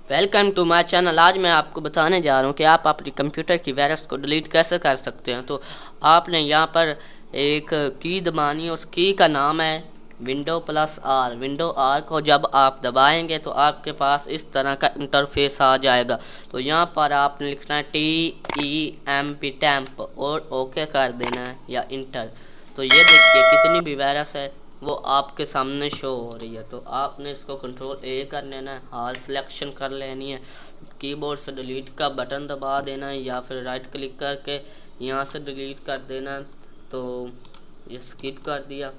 Welcome to my channel. आज मैं आपको बताने जा रहा हूँ कि आप अपने कंप्यूटर की वायरस को डिलीट कैसे कर सकते हैं। तो आपने यहाँ पर एक की दबानी है, उस की का नाम है विंडो+R। विंडो आर को जब आप दबाएंगे तो आपके पास इस तरह का इंटरफेस आ जाएगा। तो यहाँ पर आपने लिखना है TEMP टैम्प और ओके कर देना है या इंटर। तो ये देखिए कितनी भी वायरस है वो आपके सामने शो हो रही है। तो आपने इसको कंट्रोल A कर लेना है, हाल सिलेक्शन कर लेनी है, कीबोर्ड से डिलीट का बटन दबा देना है या फिर राइट क्लिक करके यहाँ से डिलीट कर देना है। तो ये स्किप कर दिया,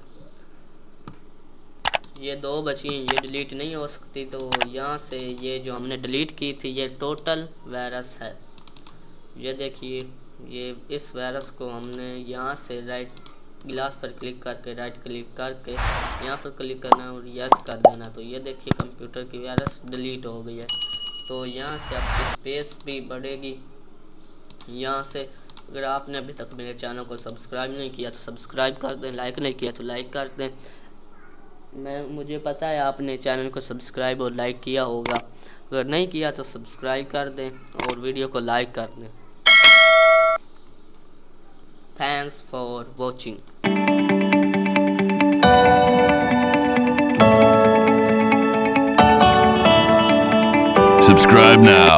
ये दो बची हैं, ये डिलीट नहीं हो सकती। तो यहाँ से ये जो हमने डिलीट की थी ये टोटल वायरस है। ये देखिए, ये इस वायरस को हमने यहाँ से राइट गिलास पर क्लिक करके राइट क्लिक करके यहाँ पर क्लिक करना और यस कर देना। तो ये देखिए कंप्यूटर की वायरस डिलीट हो गई है। तो यहाँ से आपकी स्पेस भी बढ़ेगी। यहाँ से अगर आपने अभी तक मेरे चैनल को सब्सक्राइब नहीं किया तो सब्सक्राइब कर दें, लाइक नहीं किया तो लाइक कर दें। मुझे पता है आपने चैनल को सब्सक्राइब और लाइक किया होगा, अगर नहीं किया तो सब्सक्राइब कर दें और वीडियो को लाइक कर दें। Thanks for watching. Subscribe now.